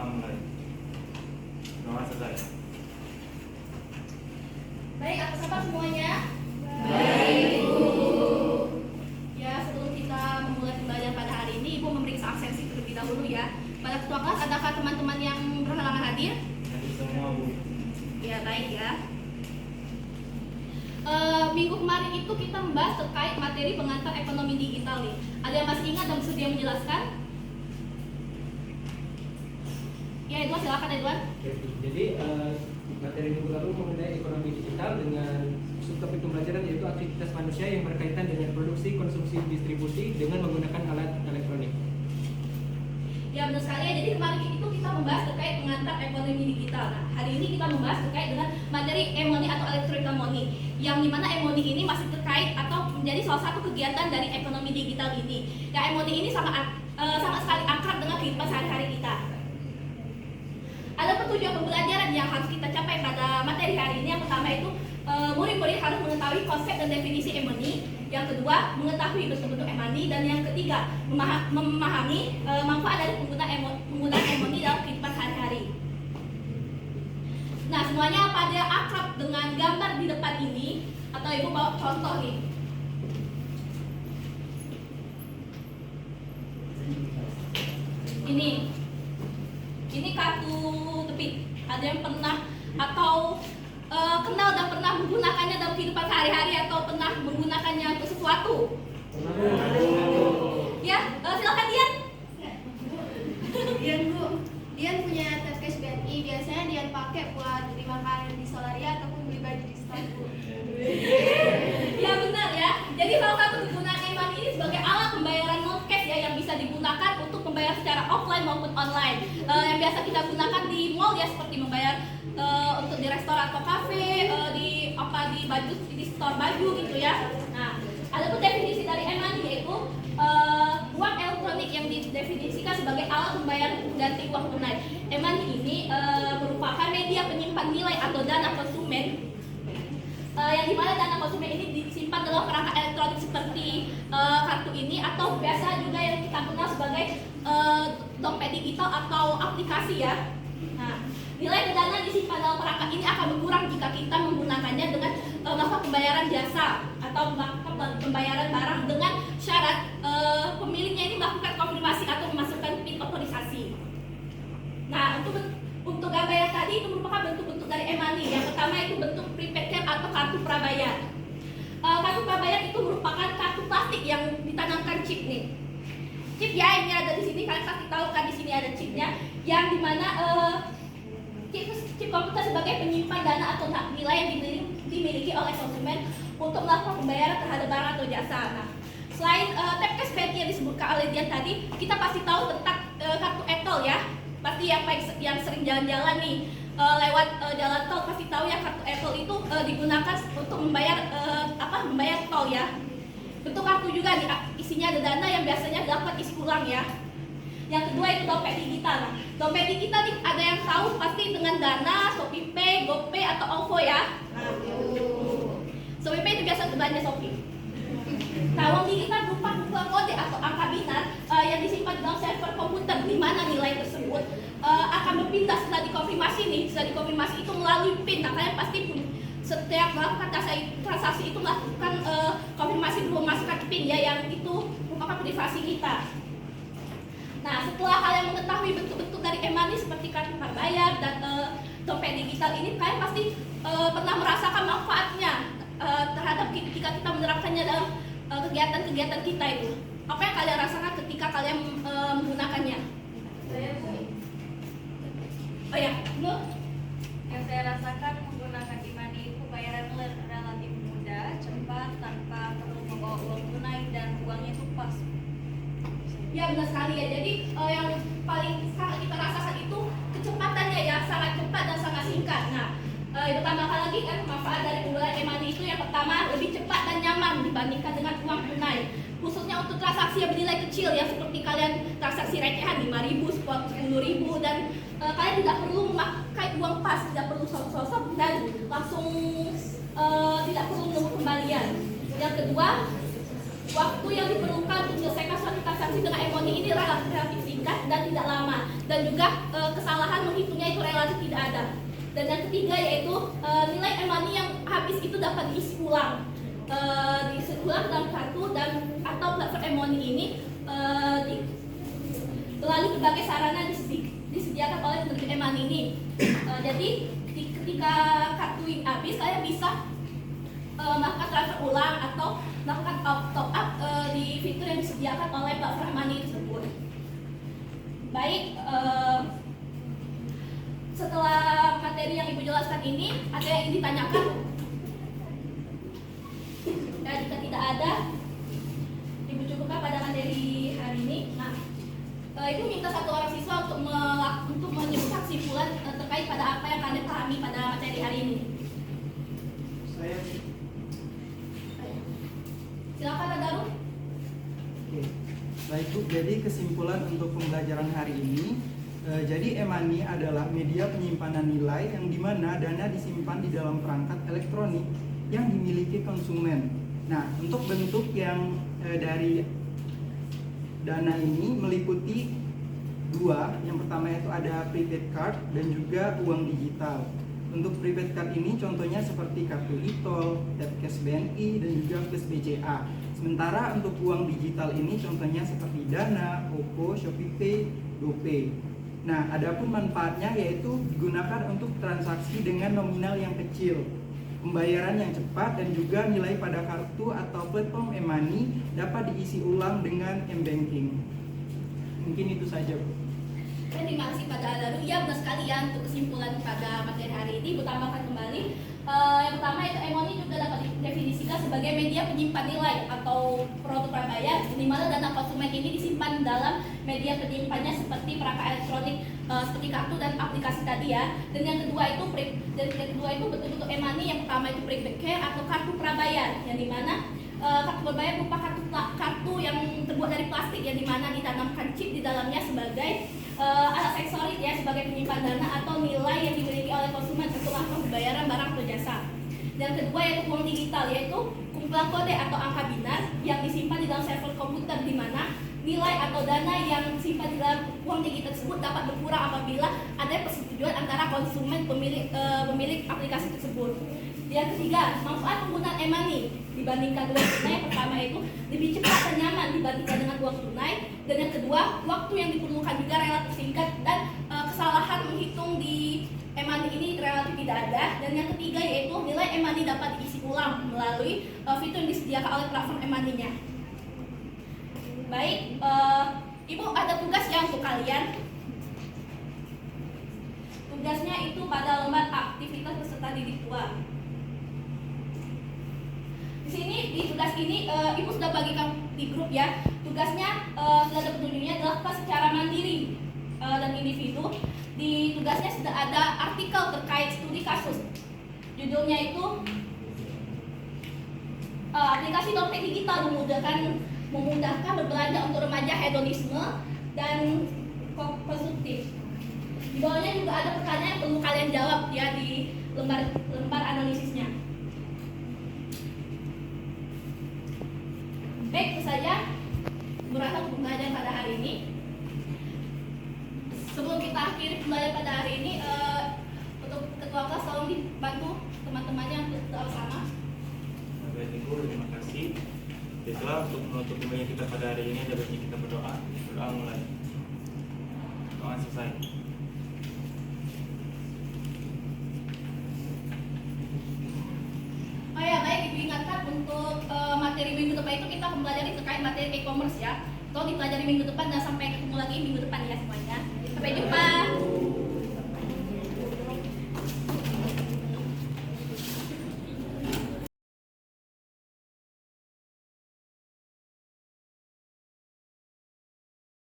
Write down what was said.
mulai. Doa selesai. Baik, apa kabar semuanya? Baik, Bu. Ya, sebelum kita memulai pembelajaran pada hari ini, Ibu memeriksa absensi terlebih dahulu ya. Pada ketua kelas, adakah teman-teman yang berhalangan hadir? Jadi semua Bu. Ya, baik ya. Minggu kemarin itu kita membahas terkait materi pengantar ekonomi digital nih. Ada yang masih ingat dan bersedia menjelaskan? Ya, Edwan, silakan Edwan. Jadi materi minggu lalu mengenai ekonomi digital dengan subtopik pembelajaran yaitu aktivitas manusia yang berkaitan dengan produksi, konsumsi, distribusi dengan menggunakan alat elektronik. Ya, benar sekali ya. Jadi kemarin itu kita membahas terkait pengantar ekonomi digital. Nah, hari ini kita membahas terkait dengan materi e-money atau electronic money, yang dimana e-money ini masih terkait atau menjadi salah satu kegiatan dari ekonomi digital ini. Ya, e-money ini sangat sekali akrab dengan kehidupan sehari-hari kita. Ada tujuan pembelajaran yang harus kita capai pada materi hari ini. Yang pertama itu murid-murid harus mengetahui konsep dan definisi e-money. Yang kedua, mengetahui bentuk-bentuk e-money. Dan yang ketiga, memahami manfaat dari penggunaan e-money dalam kehidupan sehari-hari. Nah, semuanya pada akrab dengan gambar di depan ini. Atau Ibu bawa contoh nih. Ini kartu debit. Ada yang pernah atau kenal dan pernah menggunakannya dalam kehidupan sehari-hari atau pernah menggunakannya untuk sesuatu? Ya, silakan Dian. Dian Bu, Dian punya tefkes BNI. Biasanya Dian pakai buat beli makanan di Solaria ataupun beli baju di stand Bu. Ya benar ya. Jadi salah satu kegunaan e-money ini sebagai alat pembayaran non cash ya, yang bisa digunakan untuk membayar secara offline maupun online. Yang biasa kita gunakan di mall ya, seperti membayar untuk di restoran atau kafe, di baju di store baju gitu ya. Nah, ada pun definisi dari e-money yaitu uang elektronik yang didefinisikan sebagai alat pembayaran pengganti uang tunai. E-money ini merupakan media penyimpan nilai atau dana konsumen, yang dimana dana konsumen ini disimpan dalam perangkat elektronik seperti kartu ini, atau biasa juga yang kita kenal sebagai dompet digital atau aplikasi ya. Nah, nilai dana disimpan dalam perangkat ini akan berkurang jika kita menggunakannya dengan melakukan pembayaran jasa atau melakukan pembayaran barang dengan syarat pemiliknya ini melakukan konfirmasi atau memasukkan PIN otorisasi. Nah, untuk gambar yang tadi itu merupakan bentuk-bentuk dari e-money. Yang pertama itu bentuk prepaid card atau kartu prabayar. Kartu prabayar itu merupakan kartu plastik yang ditanamkan chip nih. Chip ya, ini ada di sini, kalian pasti tahu kan di sini ada chipnya, yang dimana chip komputer sebagai penyimpan dana atau nilai yang dimiliki oleh konsumen untuk melakukan pembayaran terhadap barang atau jasa. Nah, selain tefkes BNI yang disebutkan oleh Dian tadi, kita pasti tahu tentang kartu e-tol ya. Pasti yang sering jalan-jalan nih lewat jalan tol pasti tahu ya, kartu e-tol itu digunakan untuk membayar tol ya. Bentuk kartu juga nih, isinya ada dana yang biasanya dapat isi ulang ya. Yang kedua itu dompet digital. Nah, dompet digital nih ada yang tahu pasti dengan Dana, ShopeePay, GoPay atau OVO ya. Nah, ShopeePay itu biasa belanja Shopee. Nah, uang digital berupa kumpulan kode atau angka binar yang disimpan dalam server komputer, di mana nilai tersebut akan berpindah setelah dikonfirmasi nih. Setelah dikonfirmasi itu melalui PIN. Nah, kalian pasti setiap melakukan transaksi itu melakukan konfirmasi berupa memasukkan PIN ya, yang itu merupakan privasi kita. Nah, setelah kalian mengetahui bentuk-bentuk dari e-money seperti kartu prabayar dan dompet digital ini, kalian pasti pernah merasakan manfaatnya terhadap ketika kita menerapkannya dalam kegiatan-kegiatan kita itu. Apa yang kalian rasakan ketika kalian menggunakannya? Saya Bu, Oh ya, Nur? Yang saya rasakan menggunakan e-money itu bayaran relatif mudah, cepat, tanpa perlu membawa uang tunai, dan uangnya itu pas. Ya benar sekali ya. Jadi yang paling sangat kita rasakan itu kecepatannya ya, sangat cepat dan sangat singkat. Nah, ditambahkan lagi kan manfaat dari penggunaan e-money itu, yang pertama lebih cepat dan nyaman dibandingkan dengan uang tunai. Khususnya untuk transaksi yang bernilai kecil ya, seperti kalian transaksi recehan 5.000, 10.000, dan kalian tidak perlu memakai uang pas, tidak perlu sosok dan langsung tidak perlu menunggu kembalian. Yang kedua, waktu yang diperlukan untuk menyelesaikan suatu transaksi dengan Emoni ini relatif singkat dan tidak lama, dan juga kesalahan menghitungnya itu relatif tidak ada. Dan yang ketiga yaitu nilai Emoni yang habis itu dapat diisi ulang dalam kartu dan atau platform Emoni ini melalui berbagai sarana disediakan oleh penerbit Emoni ini. Jadi ketika kartu ini habis, saya bisa melakukan transfer ulang atau melakukan top up di fitur yang disediakan oleh platform Emoni tersebut. Baik, setelah materi yang Ibu jelaskan ini, ada yang ingin ditanyakan? Ya, jika tidak ada, Ibu cukupkan pada materi hari ini. Nah, Ibu minta satu orang siswa untuk menyebutkan kesimpulan terkait pada apa yang kalian pahami pada materi hari ini. Saya. Silakan, Pak Daru. Oke. Baik Bu, jadi kesimpulan untuk pembelajaran hari ini, jadi Emani adalah media penyimpanan nilai yang dimana dana disimpan di dalam perangkat elektronik yang dimiliki konsumen. Nah, untuk bentuk yang dari dana ini meliputi dua. Yang pertama itu ada prepaid card dan juga uang digital. Untuk prepaid card ini contohnya seperti kartu e-tol, Tapcash BNI, dan juga Plus BCA. Sementara untuk uang digital ini contohnya seperti Dana, OVO, ShopeePay, GoPay. Nah, adapun manfaatnya yaitu digunakan untuk transaksi dengan nominal yang kecil, pembayaran yang cepat, dan juga nilai pada kartu atau platform Emani dapat diisi ulang dengan M-Banking. Mungkin itu saja, Bu. Terima kasih pada Daru. Ya, benar sekali ya, untuk kesimpulan pada materi hari ini, Ibu tambahkan kembali. Yang pertama itu Emoni juga dapat didefinisikan sebagai media penyimpan nilai atau produk prabayar, di mana dana konsumen ini disimpan dalam media penyimpannya seperti perangkat elektronik seperti kartu dan aplikasi tadi ya. Dan yang kedua itu betul-betul Emoni, yang pertama itu prepaid care atau kartu prabayar, yang dimana kartu berbayar berupa kartu yang terbuat dari plastik, yang dimana ditanamkan chip di dalamnya sebagai alat aksesoris ya, sebagai penyimpan dana atau nilai yang dimiliki oleh konsumen untuk melakukan pembayaran barang atau jasa. Dan kedua yaitu uang digital, yaitu kumpulan kode atau angka binar yang disimpan di dalam server komputer, di mana nilai atau dana yang disimpan di dalam uang digital tersebut dapat berkurang apabila ada persetujuan antara konsumen pemilik aplikasi tersebut. Yang ketiga, manfaat penggunaan e-money dibandingkan uang tunai. Yang pertama itu lebih cepat dan nyaman dibandingkan dengan uang tunai. Dan yang kedua, waktu yang diperlukan juga relatif singkat dan kesalahan menghitung di e-money ini relatif tidak ada. Dan yang ketiga yaitu nilai e-money dapat diisi ulang melalui fitur yang disediakan oleh platform e-money-nya. Baik, Ibu ada tugas ya untuk kalian. Tugasnya itu pada lembar aktivitas peserta didik 2. Di sini di tugas ini Ibu sudah bagikan di grup ya. Tugasnya sudah ada petunjuknya, dilakukan secara mandiri dan individu. Di tugasnya sudah ada artikel terkait studi kasus. Judulnya itu aplikasi dompet digital memudahkan berbelanja untuk remaja hedonisme dan konsumtif. Di bawahnya juga ada pertanyaan yang perlu kalian jawab ya di lembar analisisnya. Baik, itu saja berasal pembelajaran pada hari ini. Sebelum kita akhiri pembelajaran pada hari ini, untuk ketua kelas tolong dibantu teman-temannya untuk doa sama. Baik Ibu, terima kasih. Baiklah, untuk menutup pembelajaran kita pada hari ini, ada baiknya kita berdoa. Berdoa mulai. Doa selesai. Oh ya, baik, Ibu ingatkan untuk materi minggu depan itu kita mempelajari terkait materi e-commerce ya. Tolong dipelajari minggu depan dan sampai ketemu lagi minggu depan ya semuanya. Sampai jumpa.